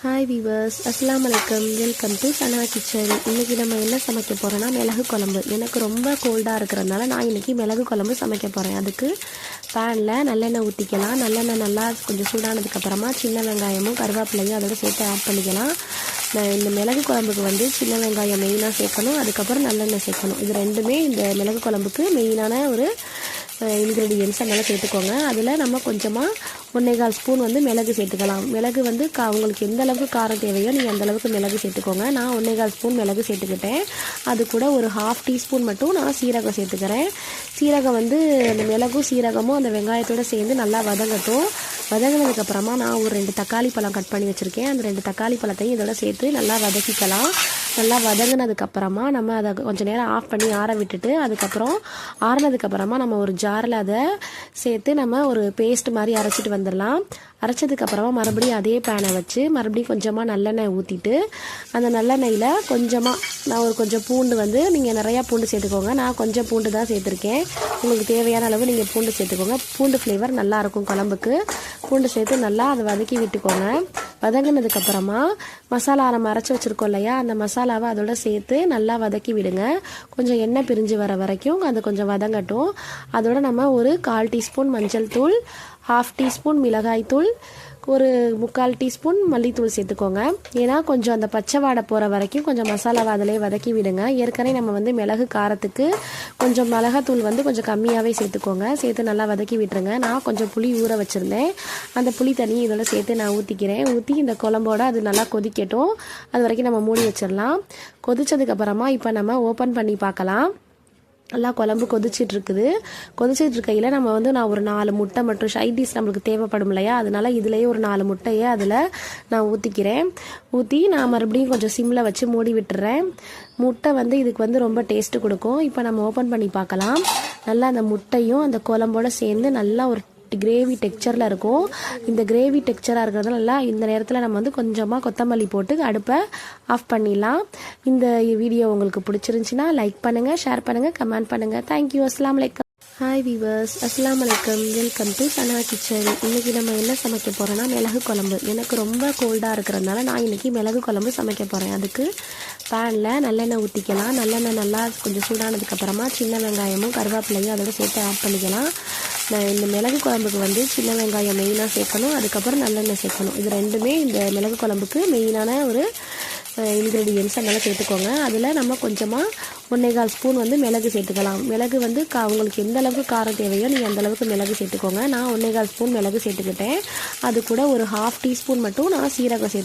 Hi viewers, அஸ்ஸலாமு அலைக்கும். Welcome to Sana kitchen. இன்றைக்கி நம்ம என்ன சமைக்க போகிறோன்னா மிளகு குழம்பு. எனக்கு ரொம்ப கோல்டாக இருக்கிறதுனால நான் இன்றைக்கி மிளகு குழம்பு சமைக்க போகிறேன். அதுக்கு பேனில் நல்லெண்ணெய் ஊற்றிக்கலாம். நல்லெண்ணெய் நல்லா கொஞ்சம் சூடானதுக்கப்புறமா சின்ன வெங்காயமும் கருவேப்பிலையும் அதோட சேர்த்து ஆட் பண்ணிக்கலாம். இந்த மிளகு குழம்புக்கு வந்து சின்ன வெங்காயம் மெயினாக சேர்க்கணும், அதுக்கப்புறம் நல்லெண்ணெய் சேர்க்கணும். இது ரெண்டுமே இந்த மிளகு குழம்புக்கு மெயினான ஒரு இன்க்ரீடியன்ஸ். அதனால் சேர்த்துக்கோங்க. அதில் நம்ம கொஞ்சமாக 1.25 ஸ்பூன் வந்து மிளகு சேர்த்துக்கலாம். மிளகு வந்து உங்களுக்கு எந்த அளவுக்கு காரம் தேவையோ நீங்கள் அந்தளவுக்கு மிளகு சேர்த்துக்கோங்க. நான் 1.25 ஸ்பூன் மிளகு சேர்த்துக்கிட்டேன். அது கூட ஒரு 1/2 டீஸ்பூன் மட்டும் நான் சீரகம் சேர்த்துக்கிறேன். சீரகம் வந்து அந்த மிளகும் சீரகமும் அந்த வெங்காயத்தோடு சேர்ந்து நல்லா வதங்கட்டும். வதங்கினதுக்கப்புறமா நான் ஒரு 2 தக்காளி பழம் கட் பண்ணி வச்சுருக்கேன். அந்த 2 தக்காளி பழத்தையும் இதோட சேர்த்து நல்லா வதக்கிக்கலாம். நல்லா வதங்கினதுக்கப்புறமா நம்ம அதை கொஞ்சம் நேரம் ஆஃப் பண்ணி ஆற விட்டுட்டு அதுக்கப்புறம் ஆறினதுக்கப்புறமா நம்ம ஒரு ஜாரில் அதை சேர்த்து நம்ம ஒரு பேஸ்ட் மாதிரி அரைச்சிட்டு வந்துடலாம். அரைச்சதுக்கப்புறமா மறுபடியும் அதே பேனை வச்சு மறுபடியும் கொஞ்சமாக நல்லெண்ணெய் ஊற்றிட்டு அந்த நல்லெண்ணெயில் கொஞ்சமாக நான் கொஞ்சம் பூண்டு வந்து நீங்கள் நிறையா பூண்டு சேர்த்துக்கோங்க. நான் கொஞ்சம் பூண்டு தான் சேர்த்துருக்கேன். உங்களுக்கு தேவையான அளவு நீங்கள் பூண்டு சேர்த்துக்கோங்க. பூண்டு ஃப்ளேவர் நல்லாயிருக்கும் குழம்புக்கு. பூண்டு சேர்த்து நல்லா அதை வதக்கி விட்டுக்கோங்க. வதங்கினதுக்கப்புறமா மசாலா நம்ம அரைச்சி வச்சுருக்கோம் இல்லையா, அந்த மசாலாவை அதோட சேர்த்து நல்லா வதக்கி விடுங்க. கொஞ்சம் எண்ணெய் பிரிஞ்சு வர வரைக்கும் அது கொஞ்சம் வதங்கட்டும். அதோட நம்ம ஒரு 1/4 டீஸ்பூன் மஞ்சள் தூள், 1/2 டீஸ்பூன் மிளகாய் தூள், ஒரு 3/4 டீஸ்பூன் மல்லித்தூள் சேர்த்துக்கோங்க. ஏன்னா கொஞ்சம் அந்த பச்சை வாடை போகிற வரைக்கும் கொஞ்சம் மசாலாவை அதிலே வதக்கி விடுங்க. ஏற்கனவே நம்ம வந்து மிளகு காரத்துக்கு கொஞ்சம் மிளகாத்தூள் வந்து கொஞ்சம் கம்மியாகவே சேர்த்துக்கோங்க. சேர்த்து நல்லா வதக்கி விட்டுருங்க. நான் கொஞ்சம் புளி ஊற வச்சுருந்தேன். அந்த புளி தண்ணி இதோட சேர்த்து நான் ஊற்றிக்கிறேன். ஊற்றி இந்த குழம்போட அது நல்லா கொதிக்கட்டும். அது வரைக்கும் நம்ம மூடி வச்சிடலாம். கொதிச்சதுக்கப்புறமா இப்போ நம்ம ஓப்பன் பண்ணி பார்க்கலாம். நல்லா குழம்பு கொதிச்சிட்ருக்குது. கொதிச்சிட்ருக்கையில் நம்ம வந்து நான் ஒரு 4 முட்டை மட்டும் ஷைடிஸ் நம்மளுக்கு தேவைப்படும் இல்லையா, அதனால் இதுலேயே ஒரு 4 முட்டையை அதில் நான் ஊற்றிக்கிறேன். ஊற்றி நான் மறுபடியும் கொஞ்சம் சிம்மில் வச்சு மூடி விட்டுறேன். முட்டை வந்து இதுக்கு வந்து ரொம்ப டேஸ்ட்டு கொடுக்கும். இப்போ நம்ம ஓப்பன் பண்ணி பார்க்கலாம். நல்லா அந்த முட்டையும் அந்த குழம்போட சேர்ந்து நல்லா ஒரு கிரேவி டெக்ஸ்சரில் இருக்கும். இந்த கிரேவி டெக்ஸ்சராக இருக்கிறதுனால இந்த நேரத்தில் நம்ம வந்து கொஞ்சமாக கொத்தமல்லி போட்டு அடுப்பை ஆஃப் பண்ணிடலாம். இந்த வீடியோ உங்களுக்கு பிடிச்சிருந்துச்சின்னா லைக் பண்ணுங்கள், ஷேர் பண்ணுங்கள், கமெண்ட் பண்ணுங்கள். தேங்க்யூ. அஸ்ஸலாமு அலைக்கும். ஹாய் வீவர்ஸ், அஸ்ஸலாமு அலைக்கும். Welcome to Sana kitchen. இன்றைக்கி நம்ம என்ன சமைக்க போகிறோன்னா மிளகு குழம்பு. எனக்கு ரொம்ப கோல்டாக இருக்கிறதுனால நான் இன்றைக்கி மிளகு குழம்பு சமைக்க போகிறேன். அதுக்கு பேனில் நல்லெண்ணெய் ஊற்றிக்கலாம். நல்லெண்ணெய் நல்லா கொஞ்சம் சூடானதுக்கப்புறமா சின்ன வெங்காயமும் கருவேப்பிலையும் அதோட சேர்த்து ஆட் பண்ணிக்கலாம். இந்த மிளகு குழம்புக்கு வந்து சின்ன வெங்காயம் மெயினாக சேர்க்கணும், அதுக்கப்புறம் நல்லெண்ணெய் சேர்க்கணும். இது ரெண்டுமே இந்த மிளகு குழம்புக்கு மெயினான ஒரு இன்க்ரீடியன்ஸ். அதனால் சேர்த்துக்கோங்க. அதில் நம்ம கொஞ்சமாக 1.25 ஸ்பூன் வந்து மிளகு சேர்த்துக்கலாம். மிளகு வந்து உங்களுக்கு எந்த அளவுக்கு காரம் தேவையோ நீங்கள் அந்தளவுக்கு மிளகு சேர்த்துக்கோங்க. நான் 1.25 ஸ்பூன் மிளகு சேர்த்துக்கிட்டேன். அது கூட ஒரு 1/2 டீஸ்பூன் மட்டும் நான் சீரகம் சேர்த்து